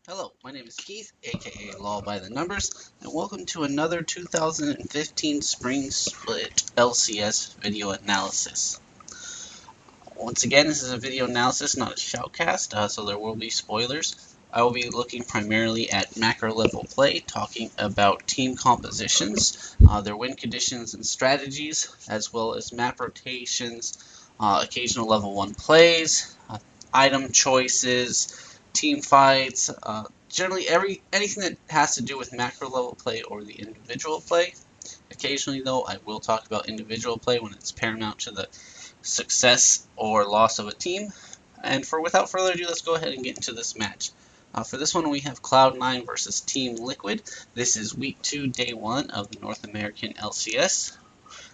Hello, my name is Keith, aka LoLByTheNumbers, and welcome to another 2015 Spring Split LCS video analysis. Once again, this is a video analysis, not a shoutcast, so there will be spoilers. I will be looking primarily at macro level play, talking about team compositions, their win conditions and strategies, as well as map rotations, occasional level 1 plays, item choices, team fights, generally anything that has to do with macro level play or the individual play. Occasionally, though, I will talk about individual play when it's paramount to the success or loss of a team. And without further ado, let's go ahead and get into this match. For this one, we have Cloud9 versus Team Liquid. This is Week 2, Day 1 of the North American LCS.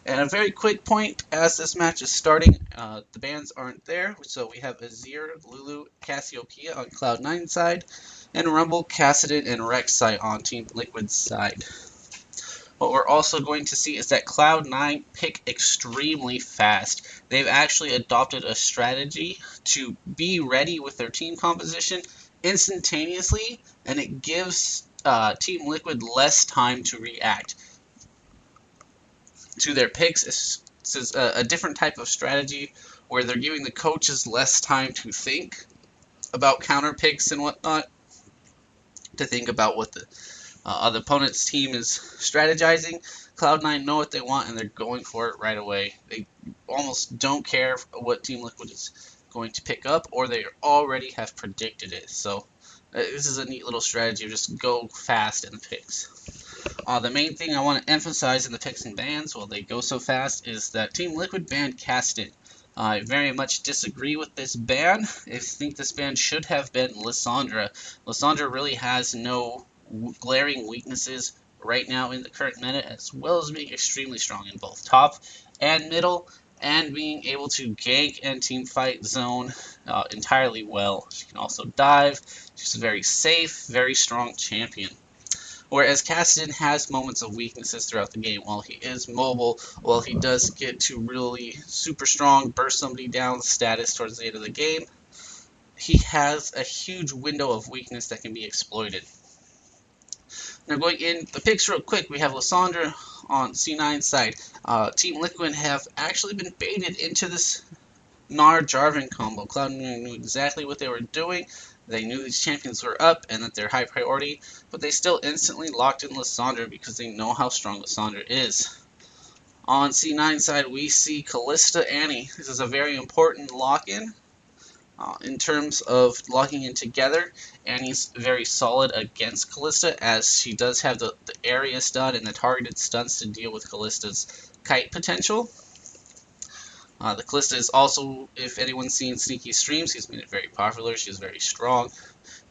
And a very quick point as this match is starting, the bans aren't there, so we have Azir, Lulu, Cassiopeia on Cloud9 side, and Rumble, Kassadin, and Rek'Sai on Team Liquid's side. What we're also going to see is that Cloud9 pick extremely fast. They've actually adopted a strategy to be ready with their team composition instantaneously, and it gives Team Liquid less time to react to their picks. This is a different type of strategy where they're giving the coaches less time to think about counter picks and whatnot, to think about what the opponent's team is strategizing. Cloud9 know what they want and they're going for it right away. They almost don't care what Team Liquid is going to pick up, or they already have predicted it. So this is a neat little strategy of just go fast in the picks. The main thing I want to emphasize in the picks and bans, while they go so fast, is that Team Liquid banned Kassadin. I very much disagree with this ban. I think this ban should have been Lissandra. Lissandra really has no glaring weaknesses right now in the current meta, as well as being extremely strong in both top and middle, and being able to gank and team fight zone entirely well. She can also dive. She's a very safe, very strong champion. Whereas Kassadin has moments of weaknesses throughout the game. While he is mobile, while he does get to really super strong, burst somebody down status towards the end of the game, he has a huge window of weakness that can be exploited. Now going in the picks real quick, we have Lissandra on C9's side. Team Liquid have actually been baited into this Gnar Jarvan combo. Cloud9 knew exactly what they were doing. They knew these champions were up and that they're high priority, but they still instantly locked in Lissandra because they know how strong Lissandra is. On C9 side, we see Kalista Annie. This is a very important lock-in. In terms of locking in together, Annie's very solid against Kalista, as she does have the area stun and the targeted stuns to deal with Kalista's kite potential. The Kalista is also, if anyone's seen Sneaky streams, he's made it very popular. She's very strong.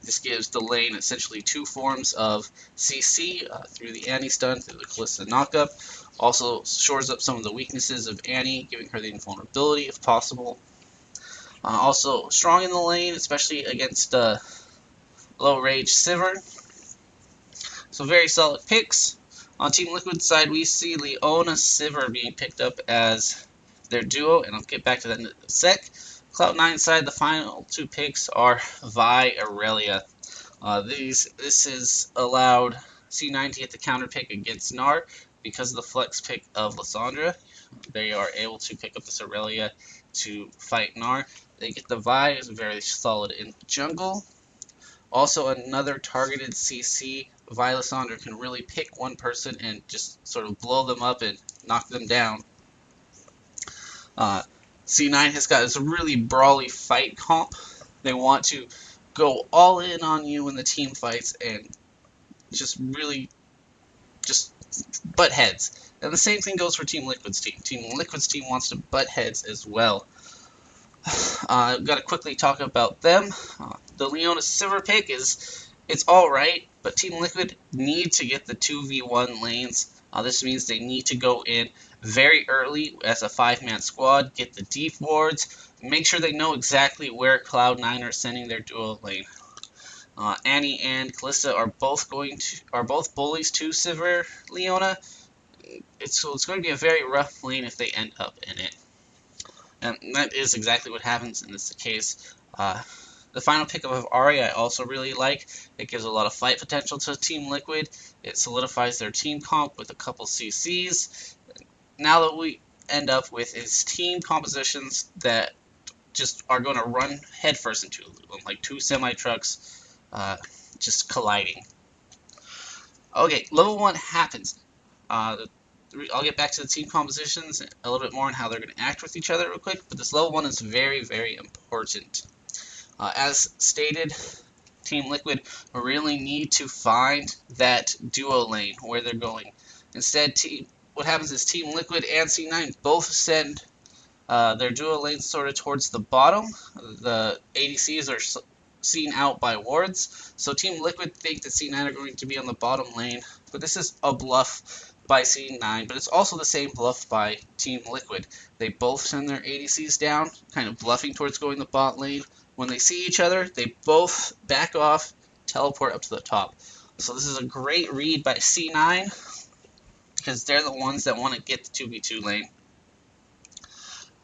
This gives the lane essentially two forms of CC through the Annie stun, through the Kalista knockup. Also shores up some of the weaknesses of Annie, giving her the invulnerability if possible. Also strong in the lane, especially against low rage Sivir. So very solid picks. On Team Liquid's side, we see Leona Sivir being picked up as their duo, and I'll get back to that in a sec. Cloud9 side, the final two picks are Vi Aurelia. This has allowed C9 to get the counter pick against Gnar because of the flex pick of Lissandra. They are able to pick up this Aurelia to fight Gnar. They get the Vi, is very solid in the jungle. Also, another targeted CC. Vi Lissandra can really pick one person and just sort of blow them up and knock them down. C9 has got this really brawly fight comp. They want to go all in on you in the team fights and just really just butt heads. And the same thing goes for Team Liquid's team. Team Liquid's team wants to butt heads as well. I've got to quickly talk about them. The Leona Sivir pick it's alright, but Team Liquid need to get the 2v1 lanes. This means they need to go in very early as a 5-man squad, get the deep wards, make sure they know exactly where Cloud9 are sending their duo lane. Annie and Kalista are both bullies to Sivir Leona. It's going to be a very rough lane if they end up in it. And that is exactly what happens in this case. The final pickup of Ari I also really like. It gives a lot of fight potential to Team Liquid. It solidifies their team comp with a couple CCs. Now that we end up with is team compositions that just are going to run headfirst into like two semi-trucks just colliding. Okay, level 1 happens. I'll get back to the team compositions a little bit more and how they're going to act with each other real quick, but this level 1 is very, very important. As stated, Team Liquid really need to find that duo lane where they're going. Instead, what happens is Team Liquid and C9 both send their duo lanes sort of towards the bottom. The ADCs are seen out by wards, so Team Liquid think that C9 are going to be on the bottom lane, but this is a bluff by C9, but it's also the same bluff by Team Liquid. They both send their ADCs down, kind of bluffing towards going the bot lane. When they see each other, they both back off, teleport up to the top. So this is a great read by C9, because they're the ones that want to get the 2v2 lane.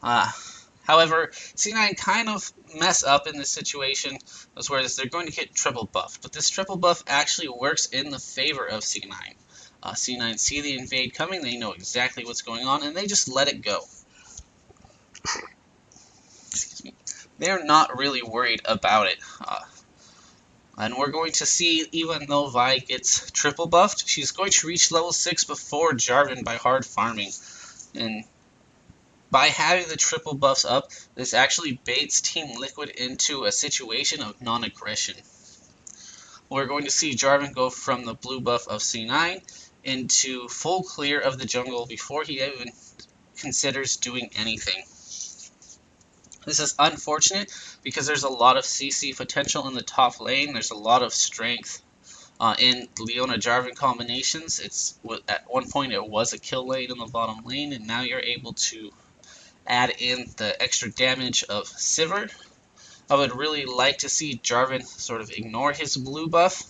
However, C9 kind of mess up in this situation, whereas they're going to get triple buffed. But this triple buff actually works in the favor of C9. C9 see the invade coming, they know exactly what's going on, and they just let it go. Excuse me. They're not really worried about it. And we're going to see, even though Vi gets triple buffed, she's going to reach level 6 before Jarvan by hard farming. And by having the triple buffs up, this actually baits Team Liquid into a situation of non-aggression. We're going to see Jarvan go from the blue buff of C9 into full clear of the jungle before he even considers doing anything. This is unfortunate because there's a lot of CC potential in the top lane. There's a lot of strength in Leona-Jarvan combinations. At one point it was a kill lane in the bottom lane, and now you're able to add in the extra damage of Sivir. I would really like to see Jarvan sort of ignore his blue buff,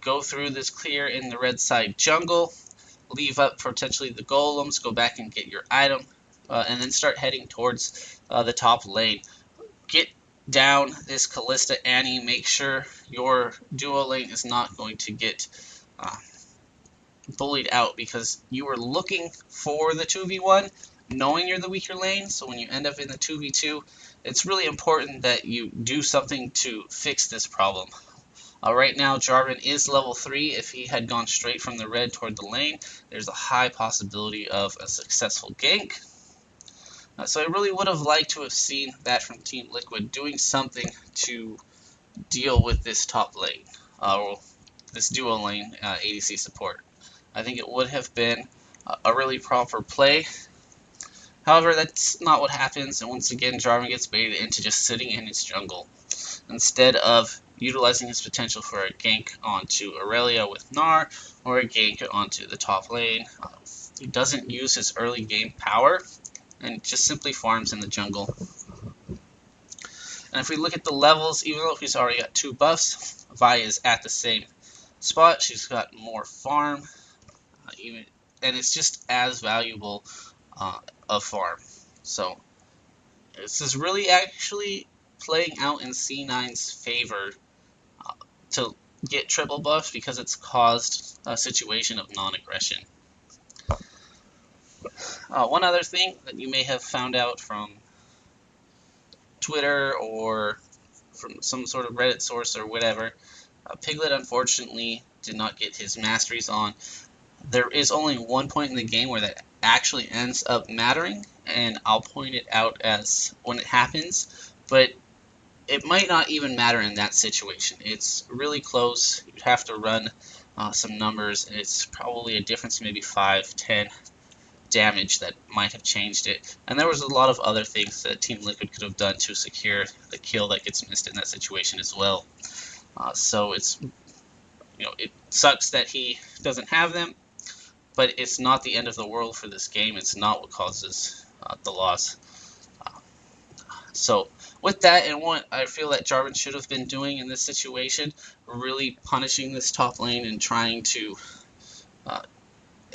go through this clear in the red side jungle, leave up potentially the golems, go back and get your item, and then start heading towards the top lane. Get down this Kalista Annie, make sure your duo lane is not going to get bullied out, because you were looking for the 2v1, knowing you're the weaker lane, so when you end up in the 2v2, it's really important that you do something to fix this problem. Right now, Jarvan is level 3. If he had gone straight from the red toward the lane, there's a high possibility of a successful gank. So I really would have liked to have seen that from Team Liquid, doing something to deal with this top lane, this duo lane ADC support. I think it would have been a really proper play. However, that's not what happens, and once again, Jarvan gets baited into just sitting in his jungle. Instead of utilizing his potential for a gank onto Aurelia with Gnar, or a gank onto the top lane, he doesn't use his early game power, and just simply farms in the jungle. And if we look at the levels, even though he's already got 2 buffs, Vi is at the same spot. She's got more farm, and it's just as valuable of farm. So this is really actually playing out in C9's favor to get triple buffs, because it's caused a situation of non-aggression. One other thing that you may have found out from Twitter or from some sort of Reddit source or whatever, Piglet unfortunately did not get his masteries on. There is only one point in the game where that actually ends up mattering, and I'll point it out as when it happens, but it might not even matter in that situation. It's really close. You'd have to run some numbers, and it's probably a difference of maybe 5-10 damage that might have changed it. And there was a lot of other things that Team Liquid could have done to secure the kill that gets missed in that situation as well. So it's, it sucks that he doesn't have them, but it's not the end of the world for this game. It's not what causes the loss. So with that, and what I feel that Jarvan should have been doing in this situation, really punishing this top lane and trying to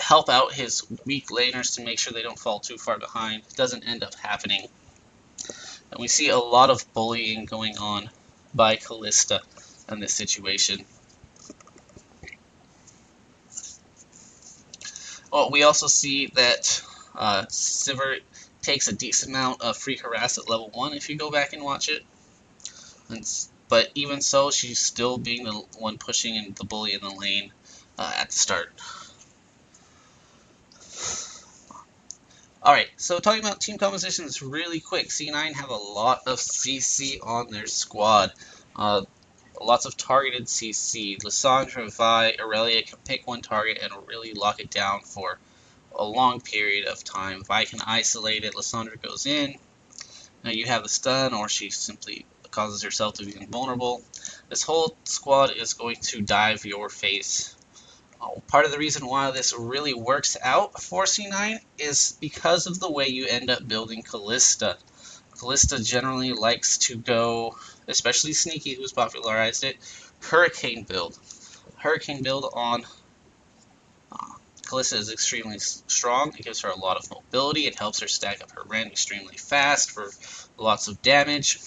help out his weak laners to make sure they don't fall too far behind, doesn't end up happening. And we see a lot of bullying going on by Kalista in this situation. Well, we also see that Sivert takes a decent amount of free harass at level 1 if you go back and watch it. But even so, she's still being the one pushing and the bully in the lane at the start. Alright, so talking about team compositions really quick. C9 have a lot of CC on their squad. Lots of targeted CC. Lissandra, Vi, Aurelia can pick one target and really lock it down for a long period of time. Vi can isolate it, Lissandra goes in, now you have the stun, or she simply causes herself to be invulnerable. This whole squad is going to dive your face. Part of the reason why this really works out for C9 is because of the way you end up building Kalista. Kalista generally likes to go, especially Sneaky, who's popularized it, Hurricane build. Hurricane build on Kalista is extremely strong. It gives her a lot of mobility. It helps her stack up her rend extremely fast for lots of damage.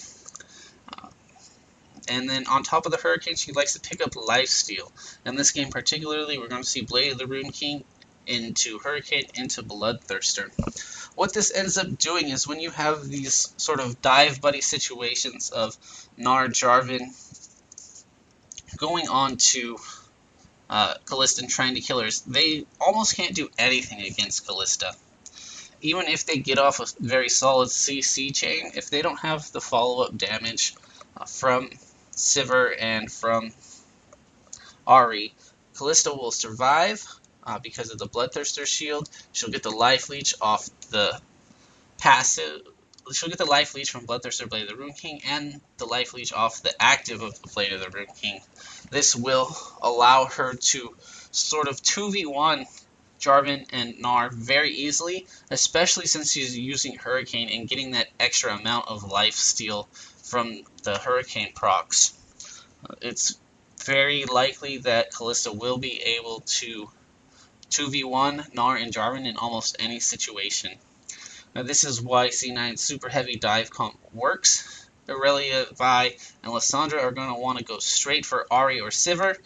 And then on top of the Hurricane, she likes to pick up lifesteal. In this game particularly, we're going to see Blade of the Rune King into Hurricane into Bloodthirster. What this ends up doing is when you have these sort of dive buddy situations of Gnar, Jarvan going on to Kalista and trying to kill her, they almost can't do anything against Kalista. Even if they get off a very solid CC chain, if they don't have the follow-up damage from Sivert and from Ahri, Kalista will survive because of the Bloodthirster shield. She'll get the life leech off the passive. She'll get the life leech from Bloodthirster, Blade of the Rune King, and the life leech off the active of the Blade of the Rune King. This will allow her to sort of 2v1 Jarvan and Gnar very easily, especially since she's using Hurricane and getting that extra amount of life steal from the Hurricane procs. It's very likely that Kalista will be able to 2v1 Gnar and Jarvan in almost any situation. Now this is why C9's super heavy dive comp works. Aurelia, Vi, and Lissandra are going to want to go straight for Ahri or Sivert,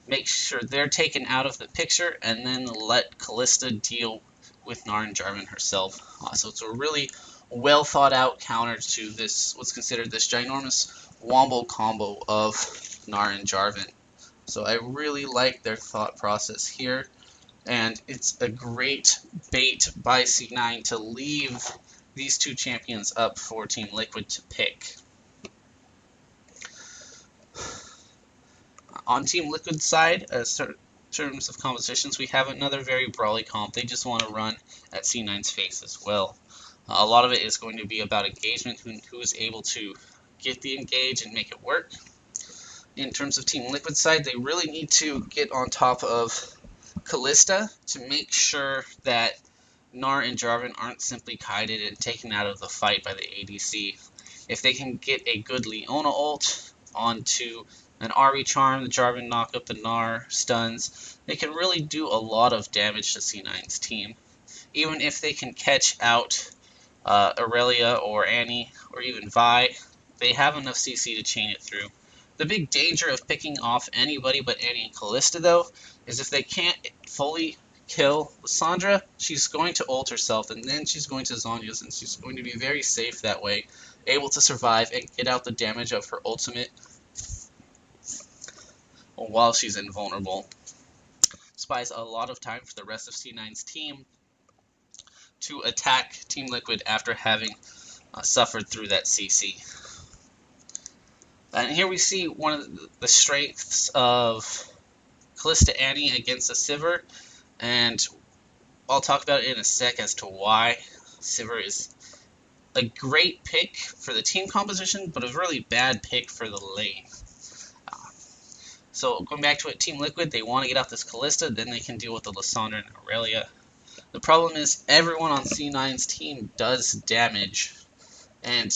make sure they're taken out of the picture, and then let Kalista deal with Gnar and Jarvan herself. So it's a really well thought out counter to this, what's considered this ginormous wombo combo of Gnar and Jarvan. So I really like their thought process here, and it's a great bait by C9 to leave these two champions up for Team Liquid to pick. On Team Liquid's side, in terms of compositions, we have another very brawly comp. They just want to run at C9's face as well. A lot of it is going to be about engagement, who is able to get the engage and make it work. In terms of Team Liquid's side, they really need to get on top of Kalista to make sure that Gnar and Jarvan aren't simply kited and taken out of the fight by the ADC. If they can get a good Leona ult onto an Ahri charm, the Jarvan knock up the Gnar stuns, they can really do a lot of damage to C9's team. Even if they can catch out Aurelia or Annie or even Vi, they have enough CC to chain it through. The big danger of picking off anybody but Annie and Kalista, though, is if they can't fully kill Lissandra, she's going to ult herself, and then she's going to Zhonya's, and she's going to be very safe that way, able to survive and get out the damage of her ultimate while she's invulnerable. This buys a lot of time for the rest of C9's team to attack Team Liquid after having suffered through that CC. And here we see one of the strengths of Kalista Annie against a Sivert, and I'll talk about it in a sec as to why Sivert is a great pick for the team composition, but a really bad pick for the lane. So going back to it, Team Liquid, they want to get out this Kalista, then they can deal with the Lissandra and Aurelia. The problem is everyone on C9's team does damage, and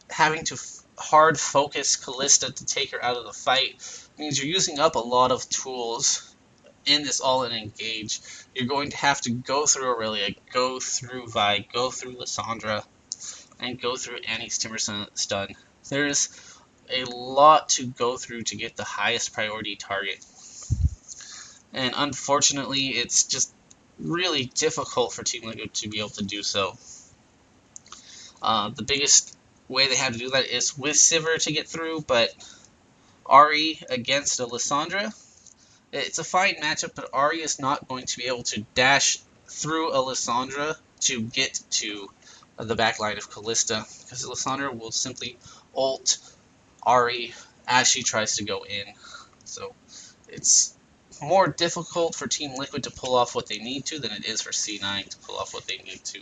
having to hard focus Kalista to take her out of the fight means you're using up a lot of tools in this all-in engage. You're going to have to go through Aurelia, go through Vi, go through Lissandra, and go through Annie's Timber Stun. There's a lot to go through to get the highest priority target. And unfortunately, it's just really difficult for Team Liquid to be able to do so. The biggest way they have to do that is with Sivir to get through, but Ahri against a Lissandra, it's a fine matchup, but Ahri is not going to be able to dash through a Lissandra to get to the backline of Kalista, because Lissandra will simply ult Ahri as she tries to go in. So it's more difficult for Team Liquid to pull off what they need to than it is for C9 to pull off what they need to.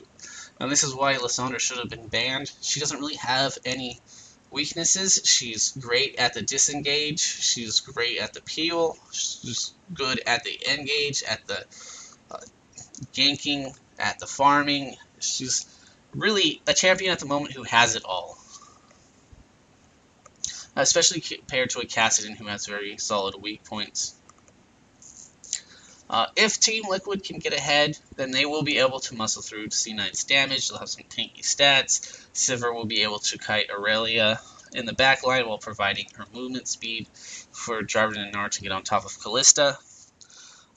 And this is why Lissandra should have been banned. She doesn't really have any weaknesses. She's great at the disengage. She's great at the peel. She's good at the engage, at the ganking, at the farming. She's really a champion at the moment who has it all. Especially compared to a Kassadin who has very solid weak points. If Team Liquid can get ahead, then they will be able to muscle through to C9's damage. They'll have some tanky stats. Sivir will be able to kite Aurelia in the backline while providing her movement speed for Jarvan and Gnar to get on top of Kalista.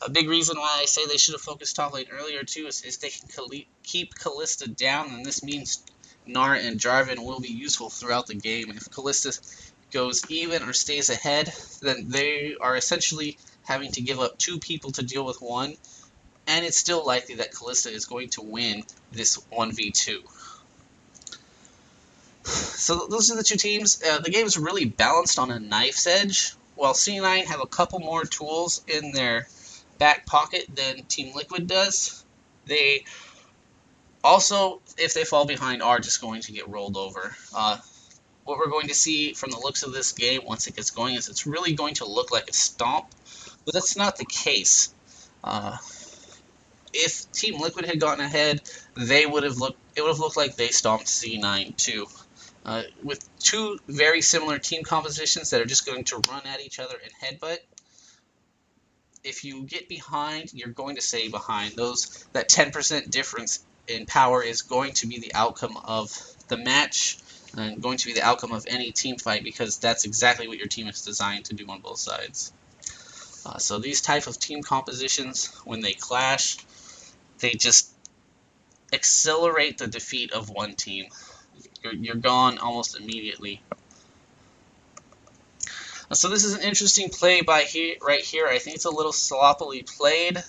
A big reason why I say they should have focused top lane earlier too is they can keep Kalista down, and this means Gnar and Jarvan will be useful throughout the game. If Kalista goes even or stays ahead, then they are essentially having to give up 2 people to deal with 1, and it's still likely that Kalista is going to win this 1v2. So those are the 2 teams. The game is really balanced on a knife's edge. While C9 have a couple more tools in their back pocket than Team Liquid does, they also, if they fall behind, are just going to get rolled over. What we're going to see from the looks of this game once it gets going is it's really going to look like a stomp, but that's not the case. If Team Liquid had gotten ahead, it would have looked like they stomped C9 too. With 2 very similar team compositions that are just going to run at each other and headbutt, if you get behind, you're going to stay behind. That 10% difference in power is going to be the outcome of the match and going to be the outcome of any team fight, because that's exactly what your team is designed to do on both sides. So these type of team compositions, when they clash, they just accelerate the defeat of one team. You're gone almost immediately. So this is an interesting play right here. I think it's a little sloppily played.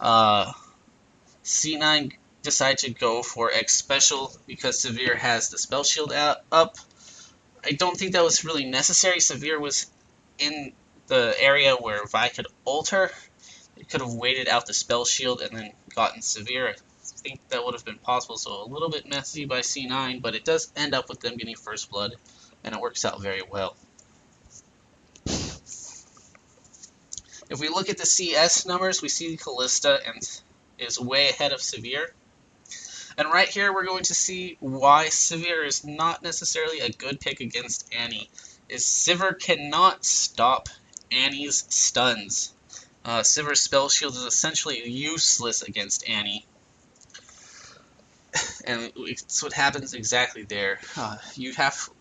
C9 decided to go for X Special because Severe has the spell shield up. I don't think that was really necessary. Severe was in the area where Vi could ult her. They could have waited out the spell shield and then gotten Severe. I think that would have been possible, so a little bit messy by C9, but it does end up with them getting first blood, and it works out very well. If we look at the CS numbers, we see Kalista is way ahead of Severe. And right here, we're going to see why Severe is not necessarily a good pick against Annie. Sivir cannot stop Annie's stuns. Sivir's spell shield is essentially useless against Annie. And it's what happens exactly there. You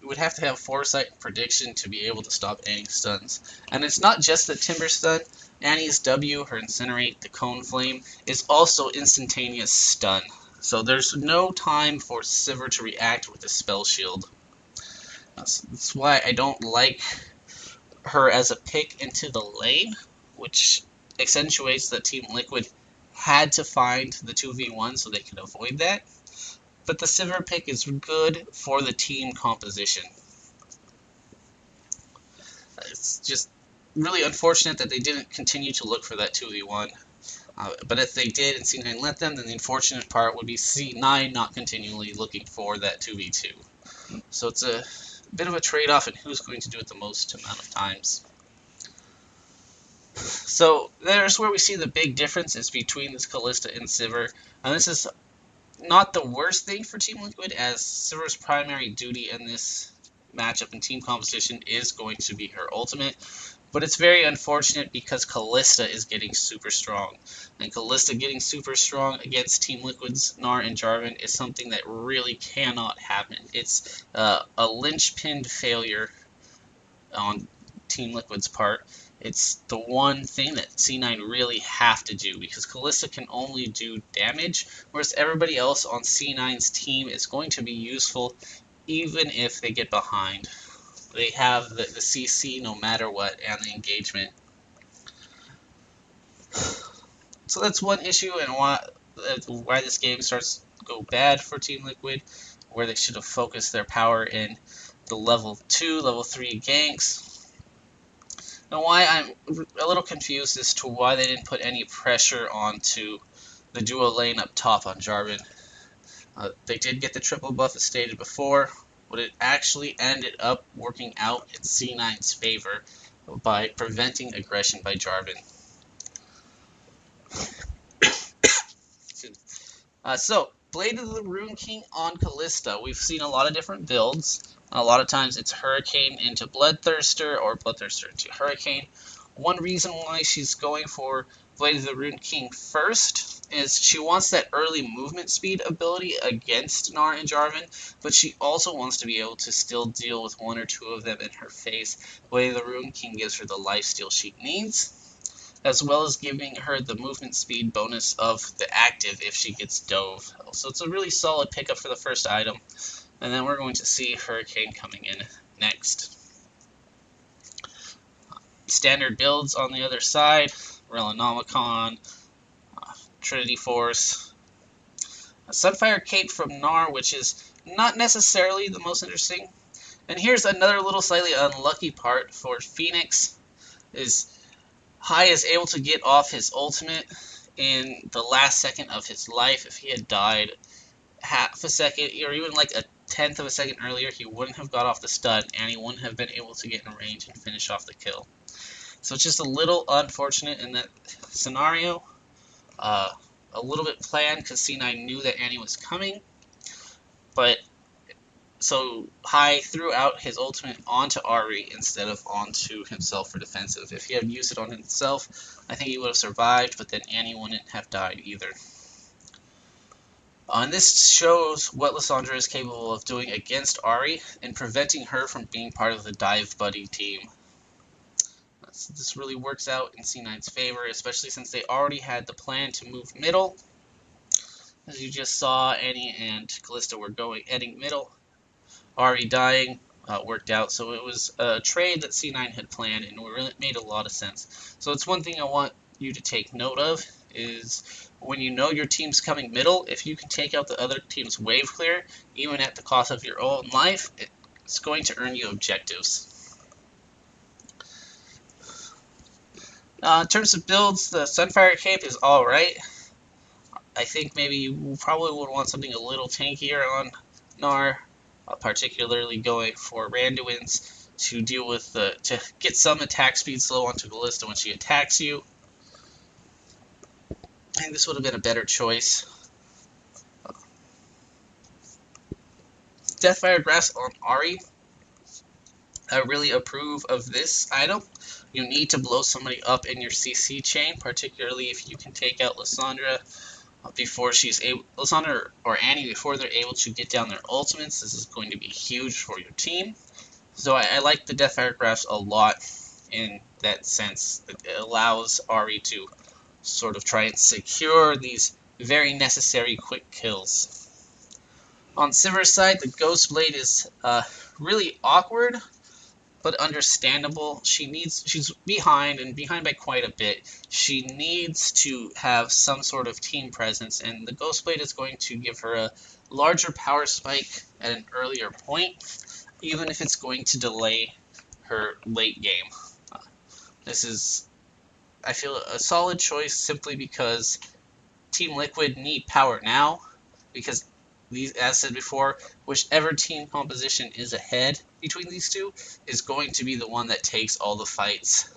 would have to have foresight and prediction to be able to stop Annie's stuns. And it's not just the Timber stun. Annie's W, her Incinerate, the Cone Flame, is also instantaneous stun. So there's no time for Sivir to react with the spell shield. That's why I don't like her as a pick into the lane, which accentuates that Team Liquid had to find the 2v1 so they could avoid that. But the Sivir pick is good for the team composition. It's just really unfortunate that they didn't continue to look for that 2v1. But if they did and C9 let them, then the unfortunate part would be C9 not continually looking for that 2v2. So it's a bit of a trade-off in who's going to do it the most amount of times. So there's where we see the big differences between this Kalista and Sivir. And this is not the worst thing for Team Liquid, as Sivir's primary duty in this matchup and team composition is going to be her ultimate. But it's very unfortunate because Kalista is getting super strong. And Kalista getting super strong against Team Liquid's Gnar and Jarvan is something that really cannot happen. It's a linchpin failure on Team Liquid's part. It's the one thing that C9 really have to do, because Kalista can only do damage, whereas everybody else on C9's team is going to be useful even if they get behind. They have the CC no matter what, and the engagement. So that's one issue, and why this game starts to go bad for Team Liquid, where they should have focused their power in the level 2, level 3 ganks. And why I'm a little confused as to why they didn't put any pressure onto the duo lane up top on Jarvan. They did get the triple buff as stated before, but it actually ended up working out in C9's favor by preventing aggression by Jarvan. So, Blade of the Rune King on Kalista. We've seen a lot of different builds. A lot of times it's Hurricane into Bloodthirster or Bloodthirster into Hurricane. One reason why she's going for Blade of the Rune King first is she wants that early movement speed ability against Gnar and Jarvan, but she also wants to be able to still deal with one or two of them in her face. Blade of the Rune King gives her the lifesteal she needs, as well as giving her the movement speed bonus of the active if she gets dove. So it's a really solid pickup for the first item. And then we're going to see Hurricane coming in next. Standard builds on the other side. Relinomicon, Trinity Force. A Sunfire Cape from Gnar, which is not necessarily the most interesting. And here's another little slightly unlucky part for Phoenix. Hai is able to get off his ultimate in the last second of his life. If he had died half a second, or even like a tenth of a second earlier, he wouldn't have got off the stun, and he wouldn't have been able to get in range and finish off the kill. So it's just a little unfortunate in that scenario. A little bit planned, because C9 knew that Annie was coming. But so Hai threw out his ultimate onto Ahri instead of onto himself for defensive. If he had used it on himself, I think he would have survived, but then Annie wouldn't have died either. And this shows what Lissandra is capable of doing against Ahri and preventing her from being part of the Dive Buddy team. This really works out in C9's favor, especially since they already had the plan to move middle. As you just saw, Annie and Kalista were heading middle. Ahri dying worked out, so it was a trade that C9 had planned, and it really made a lot of sense. So it's one thing I want you to take note of, is when you know your team's coming middle, if you can take out the other team's wave clear, even at the cost of your own life, it's going to earn you objectives. In terms of builds, the Sunfire Cape is alright. I think maybe you probably would want something a little tankier on Gnar, particularly going for Randuin's to deal with to get some attack speed slow onto Kalista when she attacks you. I think this would have been a better choice. Deathfire Grasp on Ahri. I really approve of this item. You need to blow somebody up in your CC chain, particularly if you can take out Lissandra before she's able, Lissandra or Annie before they're able to get down their ultimates. This is going to be huge for your team. So I like the Deathfire Grasp a lot in that sense. It allows Ahri to sort of try and secure these very necessary quick kills. On Sivir's side, the Ghost Blade is really awkward, but understandable. She's behind, and behind by quite a bit. She needs to have some sort of team presence, and the Ghost Blade is going to give her a larger power spike at an earlier point, even if it's going to delay her late game. This is, I feel, a solid choice simply because Team Liquid need power now, because these, as said before, whichever team composition is ahead between these two is going to be the one that takes all the fights.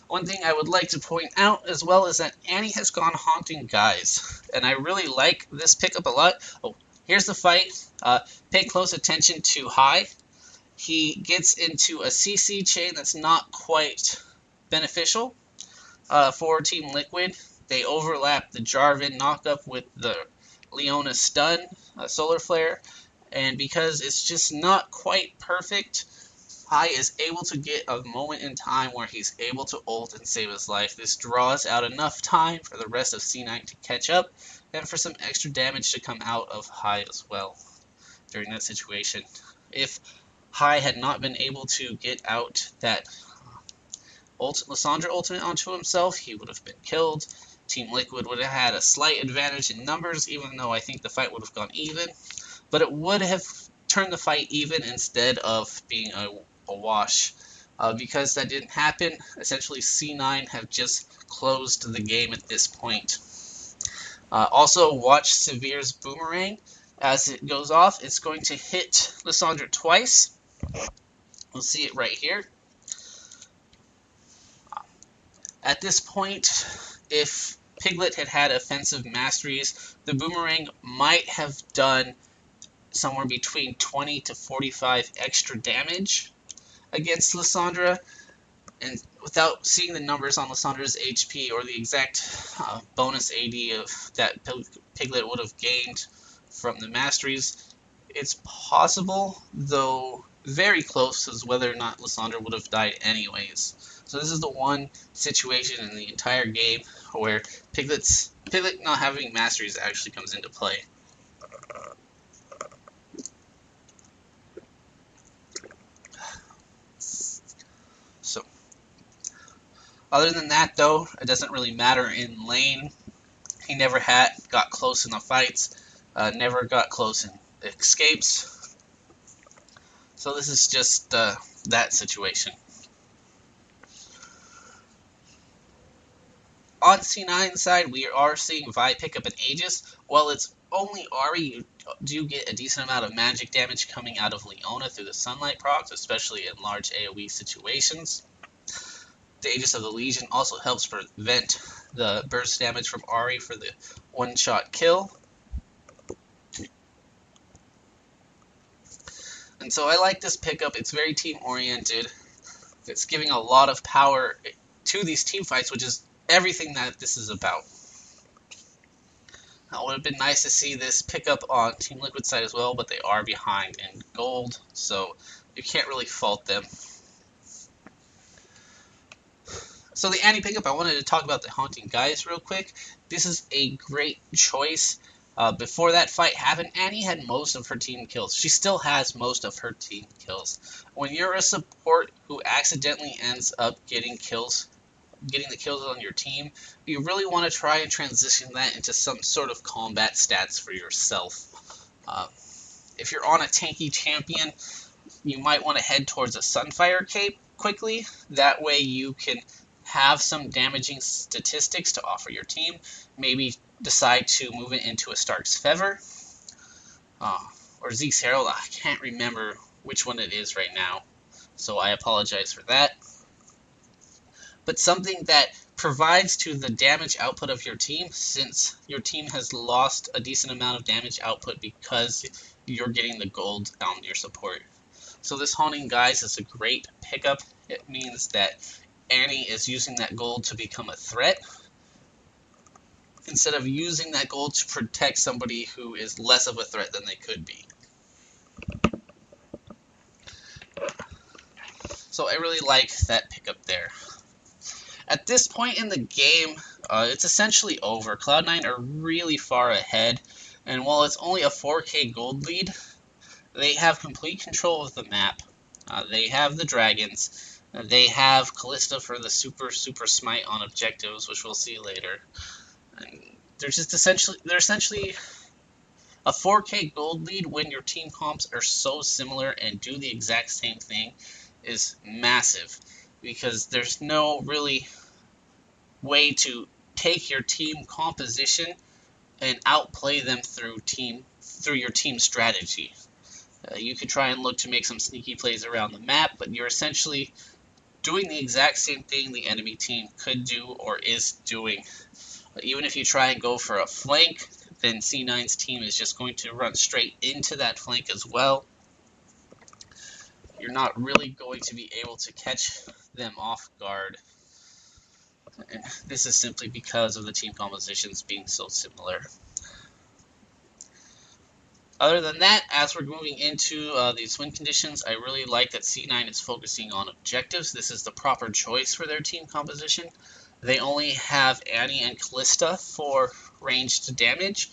One thing I would like to point out as well is that Annie has gone Haunting Guise, and I really like this pickup a lot. Oh, here's the fight. Pay close attention to Hai. He gets into a CC chain that's not quite beneficial for Team Liquid. They overlap the Jarvan knockup with the Leona stun, Solar Flare, And because it's just not quite perfect, Hai is able to get a moment in time where he's able to ult and save his life. This draws out enough time for the rest of C9 to catch up, and for some extra damage to come out of Hai as well during that situation. If Hai had not been able to get out that Lissandra ultimate onto himself, he would have been killed. Team Liquid would have had a slight advantage in numbers, even though I think the fight would have gone even. But it would have turned the fight even instead of being a wash. Because that didn't happen, essentially C9 have just closed the game at this point. Also, watch Severe's boomerang. As it goes off, it's going to hit Lissandra twice. We'll see it right here. At this point, if Piglet had had offensive masteries, the boomerang might have done somewhere between 20 to 45 extra damage against Lissandra, and without seeing the numbers on Lissandra's HP or the exact bonus AD of that Piglet would have gained from the masteries, it's possible, though very close, as whether or not Lissandra would have died anyways. So this is the one situation in the entire game where Piglet not having masteries actually comes into play. So, other than that, though, it doesn't really matter in lane. He never got close in the fights, never got close in escapes. So this is just that situation. On C9's side, we are seeing Vi pick up an Aegis. While it's only Ahri, you do get a decent amount of magic damage coming out of Leona through the Sunlight procs, especially in large AoE situations. The Aegis of the Legion also helps prevent the burst damage from Ahri for the one-shot kill. And so I like this pickup. It's very team-oriented. It's giving a lot of power to these team fights, which is everything that this is about. It would have been nice to see this pickup on Team Liquid side as well, but they are behind in gold, so you can't really fault them. So the Annie pickup, I wanted to talk about the Haunting Guys real quick. This is a great choice. Before that fight happened, Annie had most of her team kills. She still has most of her team kills. When you're a support who accidentally ends up getting the kills on your team, you really want to try and transition that into some sort of combat stats for yourself. If you're on a tanky champion, you might want to head towards a Sunfire Cape quickly. That way you can have some damaging statistics to offer your team. Maybe decide to move it into a Stark's Feather or Zeke's Herald. I can't remember which one it is right now, so I apologize for that. But something that provides to the damage output of your team, since your team has lost a decent amount of damage output because you're getting the gold on your support. So this Haunting Guys is a great pickup. It means that Annie is using that gold to become a threat, instead of using that gold to protect somebody who is less of a threat than they could be. So I really like that pickup there. At this point in the game, it's essentially over. Cloud9 are really far ahead, and while it's only a 4k gold lead, they have complete control of the map. They have the dragons. They have Callista for the super smite on objectives, which we'll see later. And they're essentially a 4k gold lead when your team comps are so similar and do the exact same thing is massive, because there's no really way to take your team composition and outplay them through your team strategy. You could try and look to make some sneaky plays around the map, but you're essentially doing the exact same thing the enemy team could do or is doing. Even if you try and go for a flank, then C9's team is just going to run straight into that flank as well. You're not really going to be able to catch them off guard. And this is simply because of the team compositions being so similar. Other than that, as we're moving into these win conditions, I really like that C9 is focusing on objectives. This is the proper choice for their team composition. They only have Annie and Callista for ranged damage,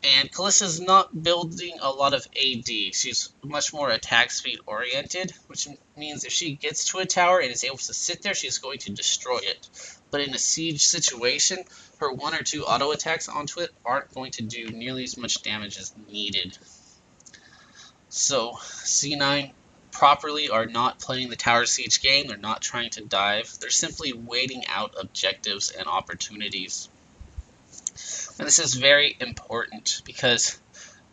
and Callista's not building a lot of AD. She's much more attack speed oriented, which means if she gets to a tower and is able to sit there, she's going to destroy it. But in a siege situation, her 1 or 2 auto attacks onto it aren't going to do nearly as much damage as needed. So C9 properly are not playing the tower siege game. They're not trying to dive. They're simply waiting out objectives and opportunities. And this is very important because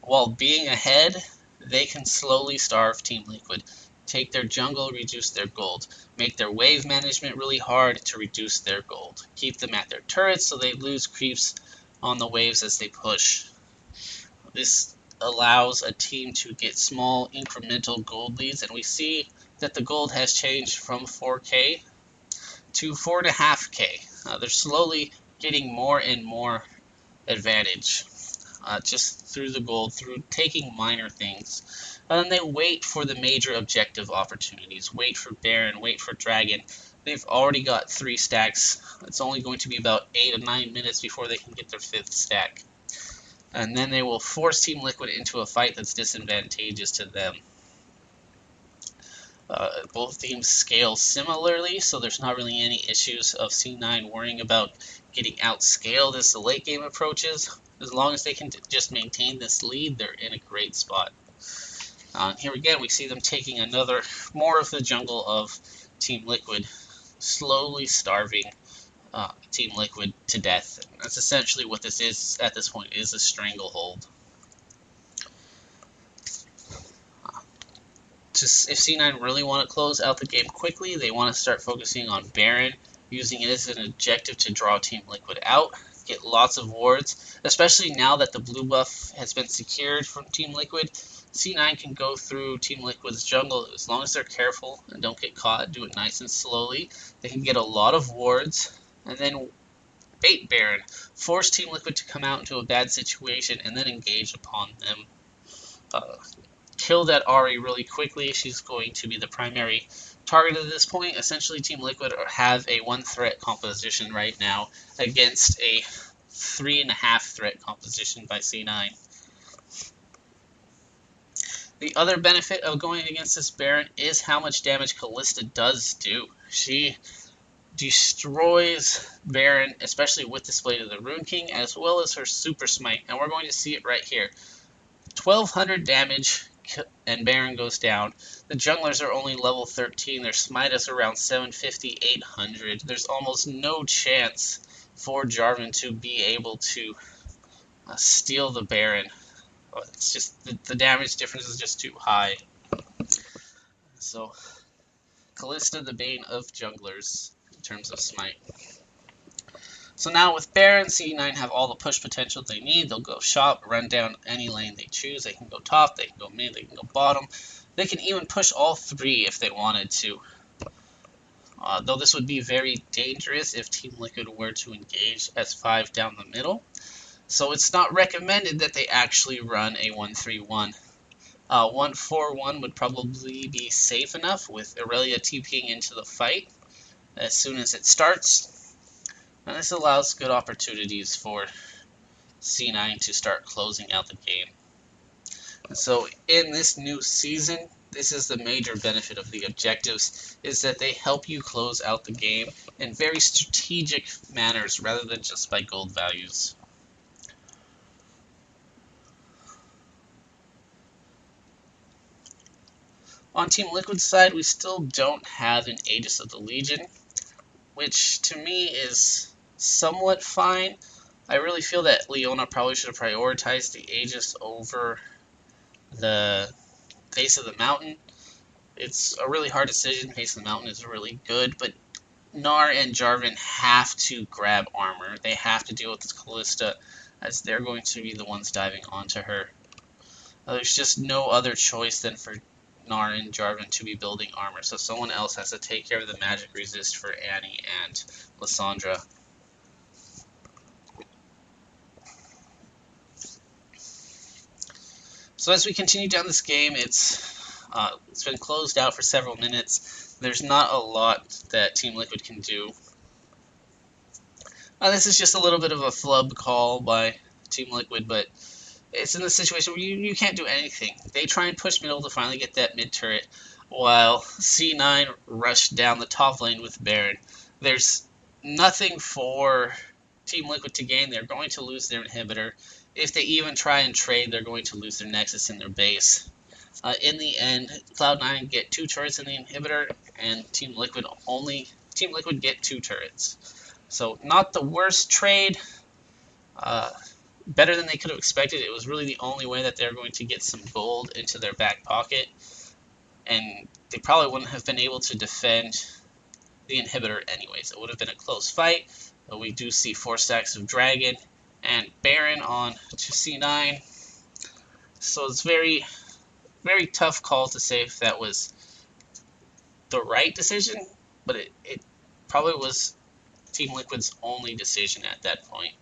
while being ahead, they can slowly starve Team Liquid, take their jungle, reduce their gold, make their wave management really hard to reduce their gold, keep them at their turrets so they lose creeps on the waves as they push. This allows a team to get small incremental gold leads, and we see that the gold has changed from 4k to 4.5k. They're slowly getting more and more advantage just through the gold, through taking minor things. And then they wait for the major objective opportunities. Wait for Baron, wait for Dragon. They've already got 3 stacks. It's only going to be about 8 or 9 minutes before they can get their 5th stack. And then they will force Team Liquid into a fight that's disadvantageous to them. Both teams scale similarly, so there's not really any issues of C9 worrying about getting outscaled as the late game approaches. As long as they can just maintain this lead, they're in a great spot. Here again, we see them taking more of the jungle of Team Liquid, slowly starving Team Liquid to death. And that's essentially what this is at this point, is a stranglehold. If C9 really want to close out the game quickly, they want to start focusing on Baron, using it as an objective to draw Team Liquid out, get lots of wards, especially now that the blue buff has been secured from Team Liquid. C9 can go through Team Liquid's jungle as long as they're careful and don't get caught, do it nice and slowly. They can get a lot of wards, and then bait Baron, force Team Liquid to come out into a bad situation, and then engage upon them. Kill that Ahri really quickly. She's going to be the primary target at this point. Essentially, Team Liquid have a 1-threat composition right now against a 3.5 threat composition by C9. The other benefit of going against this Baron is how much damage Callista does do. She destroys Baron, especially with Display of the Rune King, as well as her Super Smite, and we're going to see it right here. 1200 damage, and Baron goes down. The junglers are only level 13. Their smite is around 750, 800. There's almost no chance for Jarvan to be able to steal the Baron. It's just the damage difference is just too high. So Callista, the bane of junglers in terms of smite. So now with Baron, C9 have all the push potential they need. They'll go shop, run down any lane they choose. They can go top, they can go mid, they can go bottom. They can even push all 3 if they wanted to. Though this would be very dangerous if Team Liquid were to engage S5 down the middle. So it's not recommended that they actually run a 1-3-1. 1-4-1 would probably be safe enough with Aurelia TPing into the fight as soon as it starts. And this allows good opportunities for C9 to start closing out the game. And so in this new season, this is the major benefit of the objectives, is that they help you close out the game in very strategic manners rather than just by gold values. On Team Liquid's side, we still don't have an Aegis of the Legion, which to me is somewhat fine. I really feel that Leona probably should have prioritized the Aegis over the Face of the Mountain. It's a really hard decision. Face of the Mountain is really good, but Gnar and Jarvan have to grab armor. They have to deal with this Callista, as they're going to be the ones diving onto her. There's just no other choice than for Gnar and Jarvan to be building armor, so someone else has to take care of the magic resist for Annie and Lissandra. So as we continue down this game, it's been closed out for several minutes. There's not a lot that Team Liquid can do. This is just a little bit of a flub call by Team Liquid, but it's in the situation where you can't do anything. They try and push middle to finally get that mid turret, while C9 rushed down the top lane with Baron. There's nothing for Team Liquid to gain. They're going to lose their inhibitor. If they even try and trade, they're going to lose their Nexus in their base. In the end, Cloud9 get 2 turrets in the inhibitor, and Team Liquid get 2 turrets. So not the worst trade. Better than they could have expected. It was really the only way that they're going to get some gold into their back pocket, and they probably wouldn't have been able to defend the inhibitor anyways. It would have been a close fight, but we do see 4 stacks of Dragon and Baron on to C9. So it's very, very tough call to say if that was the right decision, but it probably was Team Liquid's only decision at that point.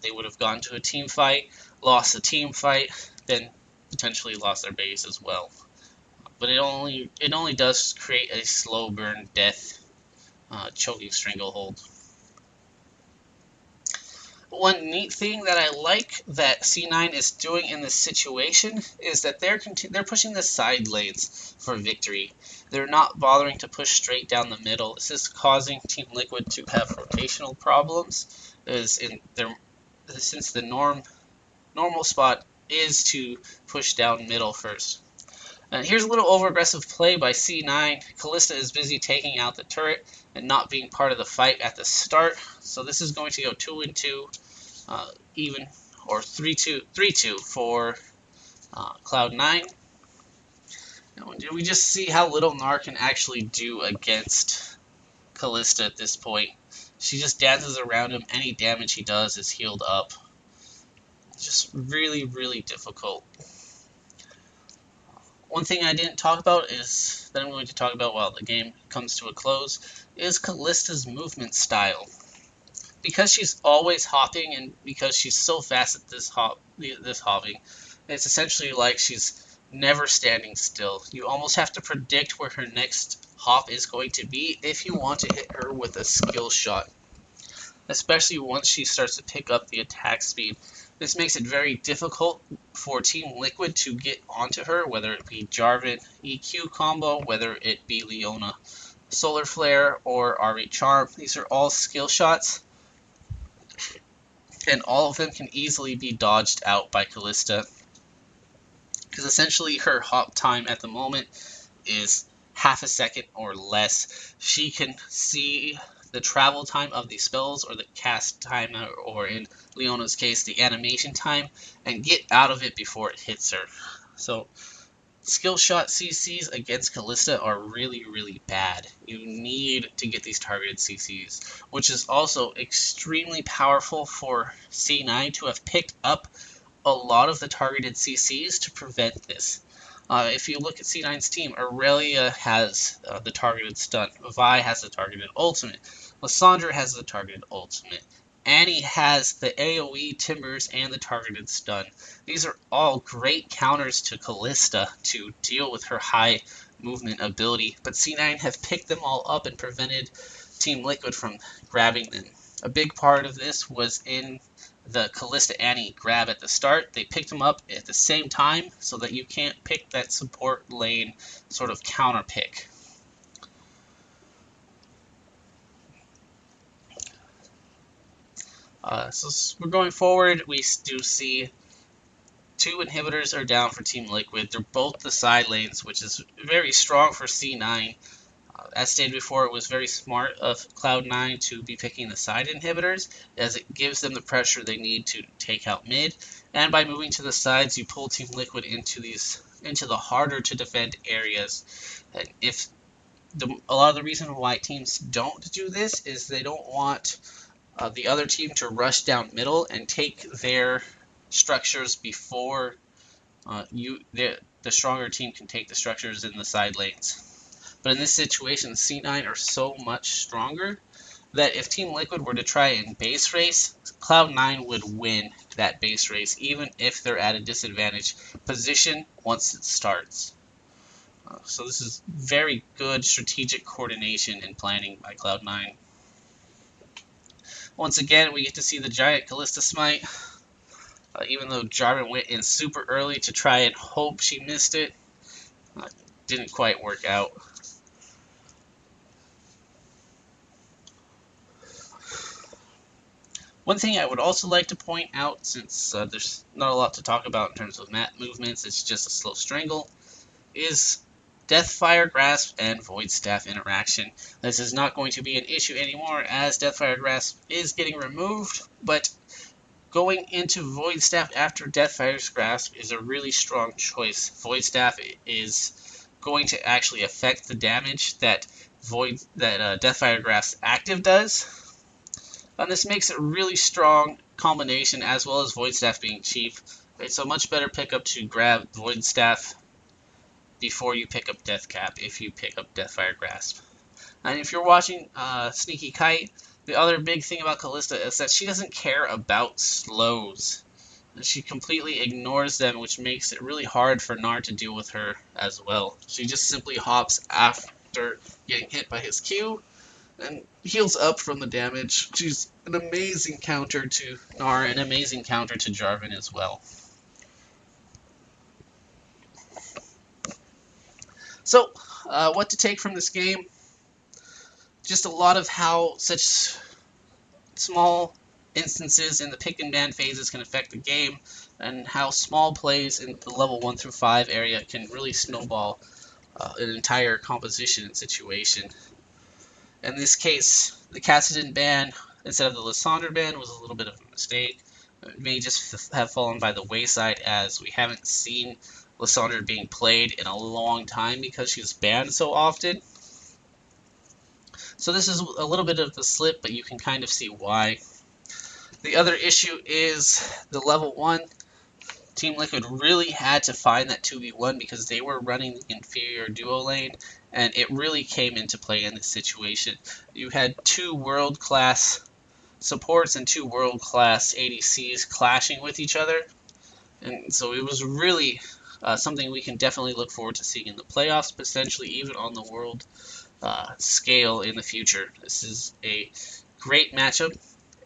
They would have gone to a team fight, lost the team fight, then potentially lost their base as well. But it only does create a slow burn death, choking stranglehold. One neat thing that I like that C9 is doing in this situation is that they're pushing the side lanes for victory. They're not bothering to push straight down the middle. This is causing Team Liquid to have rotational problems, since the normal spot is to push down middle first. And here's a little over-aggressive play by C9. Kalista is busy taking out the turret and not being part of the fight at the start. So this is going to go 2-2, even, or 3-2 for Cloud9. And we just see how little Gnar can actually do against Kalista at this point. She just dances around him. Any damage he does is healed up. It's just really, really difficult. One thing I didn't talk about is, that I'm going to talk about while the game comes to a close, is Kalista's movement style. Because she's always hopping, and because she's so fast at this hopping, it's essentially like she's never standing still. You almost have to predict where her next hop is going to be if you want to hit her with a skill shot, especially once she starts to pick up the attack speed. This makes it very difficult for Team Liquid to get onto her, whether it be Jarvan EQ combo, whether it be Leona Solar Flare or Ari Charm. These are all skill shots, and all of them can easily be dodged out by Kalista, because essentially her hop time at the moment is half a second or less. She can see the travel time of the spells, or the cast time, or in Leona's case, the animation time, and get out of it before it hits her. So skill shot CCs against Kalista are really, really bad. You need to get these targeted CCs, which is also extremely powerful for C9 to have picked up a lot of the targeted CCs to prevent this. If you look at C9's team, Aurelia has the targeted stun, Vi has the targeted ultimate, Lissandra has the targeted ultimate, Annie has the AoE Timbers and the targeted stun. These are all great counters to Kalista to deal with her high movement ability, but C9 have picked them all up and prevented Team Liquid from grabbing them. A big part of this was in the Kalista Annie grab at the start. They picked them up at the same time so that you can't pick that support lane sort of counter pick. So we're going forward. We do see 2 inhibitors are down for Team Liquid. They're both the side lanes, which is very strong for C9. As stated before, it was very smart of Cloud9 to be picking the side inhibitors, as it gives them the pressure they need to take out mid. And by moving to the sides, you pull Team Liquid into the harder to defend areas. And a lot of the reason why teams don't do this is they don't want the other team to rush down middle and take their structures before the stronger team can take the structures in the side lanes. But in this situation, C9 are so much stronger that if Team Liquid were to try and base race, Cloud9 would win that base race, even if they're at a disadvantaged position once it starts. So this is very good strategic coordination and planning by Cloud9. Once again, we get to see the giant Kalista Smite. Even though Jarvan went in super early to try and hope she missed it, didn't quite work out. One thing I would also like to point out, since there's not a lot to talk about in terms of map movements, it's just a slow strangle, is Deathfire Grasp and Void Staff interaction. This is not going to be an issue anymore as Deathfire Grasp is getting removed, but going into Void Staff after Deathfire's Grasp is a really strong choice. Void Staff is going to actually affect the damage that Deathfire Grasp active does. And this makes it a really strong combination, as well as Void Staff being cheap. It's a much better pickup to grab Void Staff before you pick up Death Cap if you pick up Deathfire Grasp. And if you're watching Sneaky Kite, the other big thing about Kalista is that she doesn't care about slows. She completely ignores them, which makes it really hard for Gnar to deal with her as well. She just simply hops after getting hit by his Q and heals up from the damage. She's an amazing counter to Gnar, an amazing counter to Jarvan as well. So, what to take from this game? Just a lot of how such small instances in the pick and ban phases can affect the game, and how small plays in the level 1 through 5 area can really snowball an entire composition and situation. In this case, the Kassadin ban instead of the Lysandre ban was a little bit of a mistake. It may just have fallen by the wayside, as we haven't seen Lysandre being played in a long time because she's banned so often. So this is a little bit of the slip, but you can kind of see why. The other issue is the level 1. Team Liquid really had to find that 2v1 because they were running the inferior duo lane, and it really came into play in this situation. You had 2 world-class supports and 2 world-class ADCs clashing with each other, and so it was really something we can definitely look forward to seeing in the playoffs, potentially even on the world scale in the future. This is a great matchup,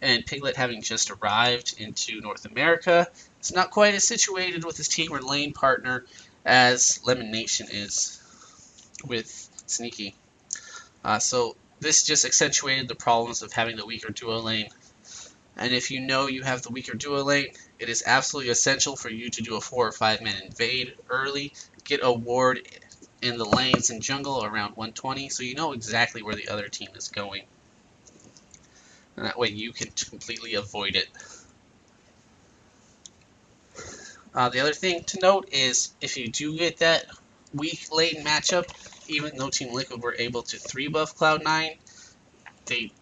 and Piglet, having just arrived into North America, is not quite as situated with his team or lane partner as Lemon Nation is with Sneaky. So this just accentuated the problems of having the weaker duo lane. And if you know you have the weaker duo lane, it is absolutely essential for you to do a 4 or 5 man invade early, get a ward in the lanes and jungle around 120, so you know exactly where the other team is going. And that way you can completely avoid it. The other thing to note is if you do get that weak lane matchup, even though Team Liquid were able to 3-buff Cloud9, they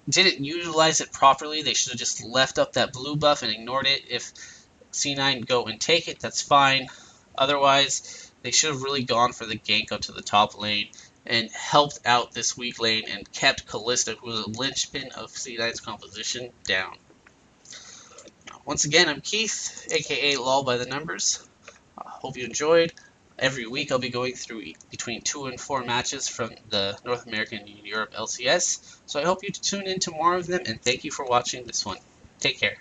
didn't utilize it properly. They should have just left up that blue buff and ignored it. If C9 go and take it, that's fine. Otherwise, they should have really gone for the gank up to the top lane and helped out this weak lane and kept Kalista, who was a linchpin of C9's composition, down. Once again, I'm Keith, aka LoLByTheNumbers. Hope you enjoyed. Every week I'll be going through between 2 and 4 matches from the North American and Europe LCS, so I hope you tune in to more of them, and thank you for watching this one. Take care.